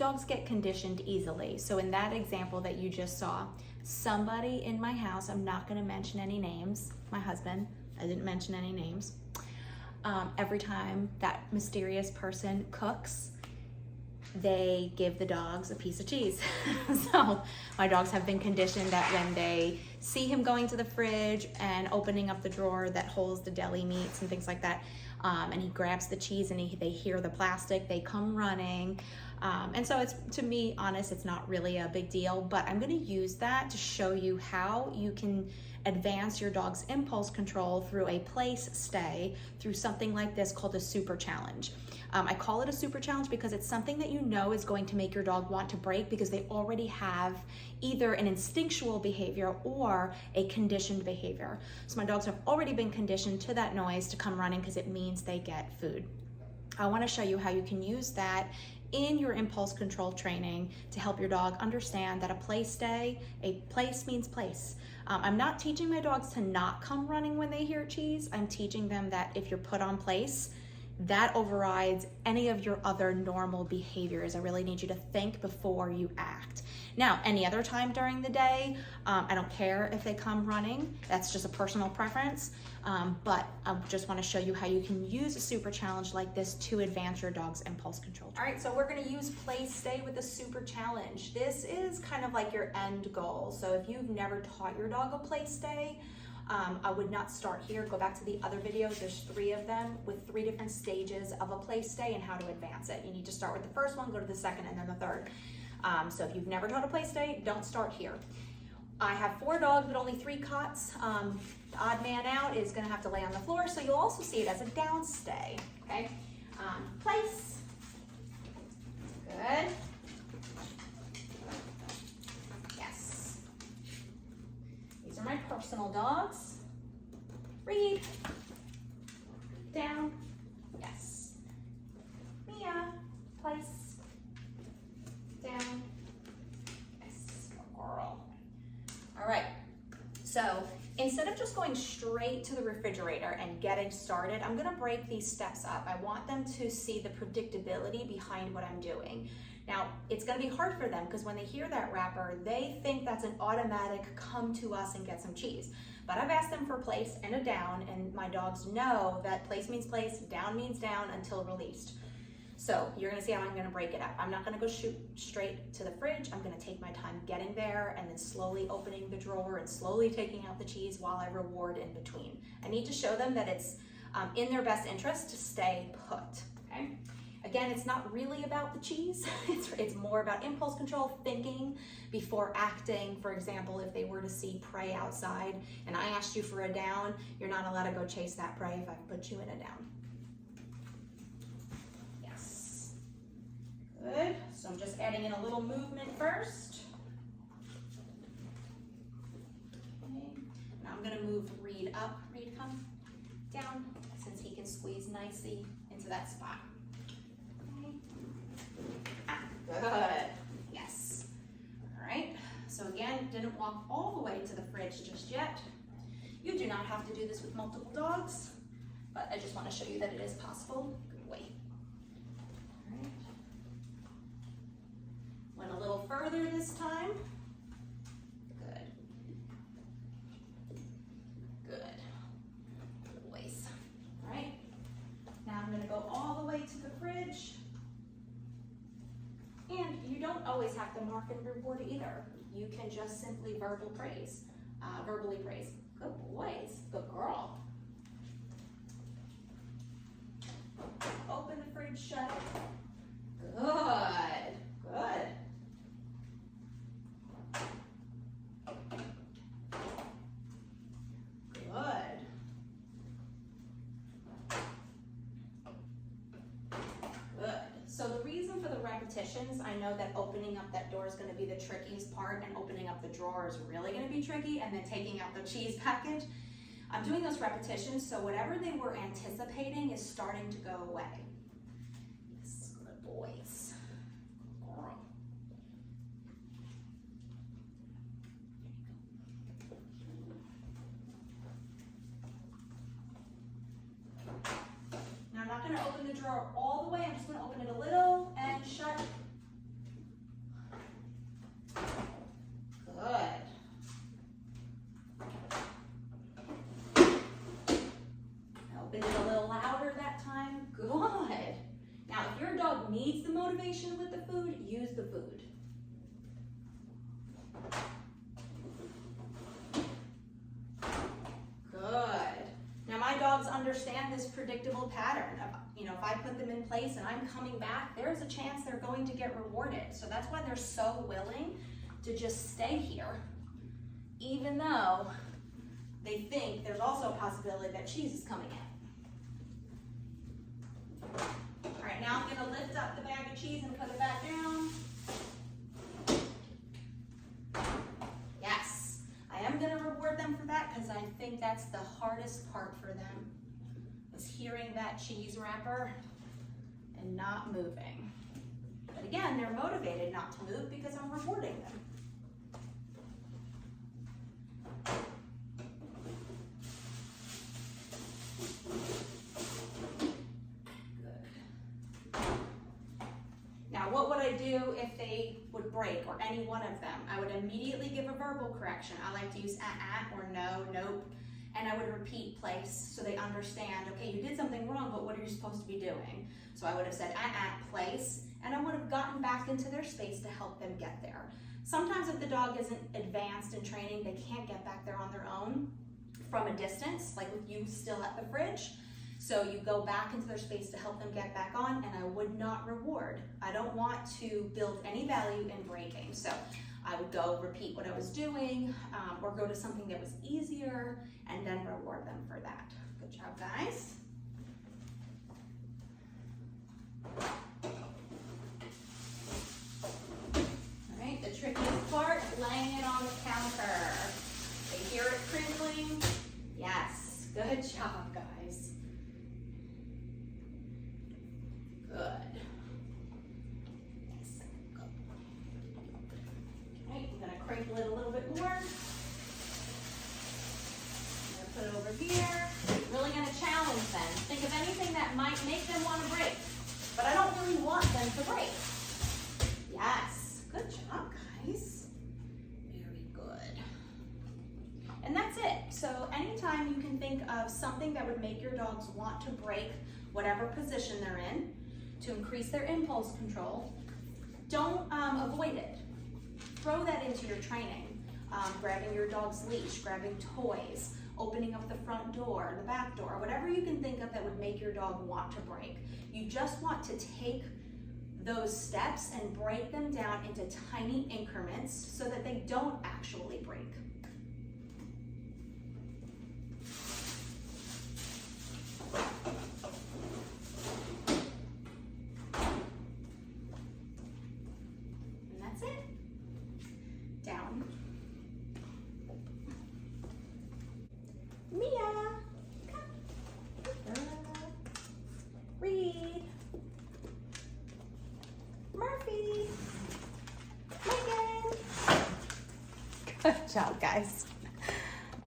dogs get conditioned easily. So in that example that you just saw, somebody in my house, I'm not gonna mention any names, my husband, I didn't mention any names. Every time that mysterious person cooks, they give the dogs a piece of cheese. So my dogs have been conditioned that when they see him going to the fridge and opening up the drawer that holds the deli meats and things like that, and he grabs the cheese and they hear the plastic, they come running. And so it's, to me, honest, it's not really a big deal, but I'm gonna use that to show you how you can advance your dog's impulse control through a place stay through something like this called a super challenge. I call it a super challenge because it's something that you know is going to make your dog want to break because they already have either an instinctual behavior or a conditioned behavior. So my dogs have already been conditioned to that noise to come running because it means they get food. I want to show you how you can use that in your impulse control training to help your dog understand that a play stay, a place means place. I'm not teaching my dogs to not come running when they hear cheese. I'm teaching them that if you're put on place, that overrides any of your other normal behaviors. I really need you to think before you act. Now, any other time during the day, I don't care if they come running. That's just a personal preference. But I just want to show you how you can use a super challenge like this to advance your dog's impulse control. All right, so we're going to use play stay with a super challenge. This is kind of like your end goal. So if you've never taught your dog a play stay, I would not start here. Go back to the other videos. There's 3 of them with 3 different stages of a play stay and how to advance it. You need to start with the first one, go to the second, and then the third. So if you've never taught a play stay, don't start here. I have 4 dogs, but only 3 cots. The odd man out is gonna have to lay on the floor, so you'll also see it as a down stay, okay? Place. Good. Yes. These are my personal dogs. Reed. Down. Yes. Mia. Place. Down. Yes. Girl. All right. So instead of just going straight to the refrigerator and getting started, I'm gonna break these steps up. I want them to see the predictability behind what I'm doing. Now, it's gonna be hard for them because when they hear that wrapper, they think that's an automatic come to us and get some cheese. But I've asked them for a place and a down, and my dogs know that place means place, down means down until released. So you're gonna see how I'm gonna break it up. I'm not gonna go shoot straight to the fridge. I'm gonna take my time getting there and then slowly opening the drawer and slowly taking out the cheese while I reward in between. I need to show them that it's in their best interest to stay put, okay? Again, it's not really about the cheese. It's more about impulse control, thinking before acting. For example, if they were to see prey outside and I asked you for a down, you're not allowed to go chase that prey if I put you in a down. Yes. Good. So I'm just adding in a little movement first. Okay. Now I'm gonna move Reed up. Reed, come down, since he can squeeze nicely into that spot. Good. Yes. All right. So again, didn't walk all the way to the fridge just yet. You do not have to do this with multiple dogs, but I just want to show you that it is possible. Good way. All right. Went a little further this time. Good. Good. Good ways. All right. Now I'm going to go all the way to the fridge. And you don't always have to mark and reward either. You can just simply verbally praise. Good boys, good girl. Open the fridge shut. Good, good. Good. Good. So the reason for the repetitions, I know that opening up that door is going to be the trickiest part, and opening up the drawer is really going to be tricky, and then taking out the cheese package. I'm doing those repetitions so whatever they were anticipating is starting to go away. Yes, good boys. Girl. Now I'm not going to open the drawer all the way, I'm just going to open it a little and shut. again, this predictable pattern of, you know, if I put them in place and I'm coming back, there's a chance they're going to get rewarded. So that's why they're so willing to just stay here, even though they think there's also a possibility that cheese is coming in. All right, now I'm gonna lift up the bag of cheese and put it back down. Yes, I am gonna reward them for that because I think that's the hardest part for them, is hearing that cheese wrapper and not moving. But again, they're motivated not to move because I'm rewarding them. Now, what would I do if they would break, or any one of them? I would immediately give a verbal correction. I like to use or no, nope, and I would repeat place so they understand, okay, you did something wrong, but what are you supposed to be doing? So I would have said place, and I would have gotten back into their space to help them get there. Sometimes if the dog isn't advanced in training, they can't get back there on their own from a distance, like with you still at the fridge. So you go back into their space to help them get back on, and I would not reward. I don't want to build any value in breaking. So I would go repeat what I was doing, or go to something that was easier, and then reward them for that. Good job, guys. All right, the trickiest part, laying it on the counter. They hear it crinkling. Yes, good job, guys. Good. Yes. Go. Okay, I'm gonna crinkle it a little bit more. I'm gonna put it over here. Really gonna challenge them. Think of anything that might make them want to break, but I don't really want them to break. Yes, good job, guys. Very good. And that's it. So anytime you can think of something that would make your dogs want to break whatever position they're in, to increase their impulse control, don't avoid it. Throw that into your training. Grabbing your dog's leash, grabbing toys, opening up the front door, the back door, whatever you can think of that would make your dog want to break. You just want to take those steps and break them down into tiny increments so that they don't actually break. Down. Mia, come. Reed, Murphy, Megan. Good job, guys.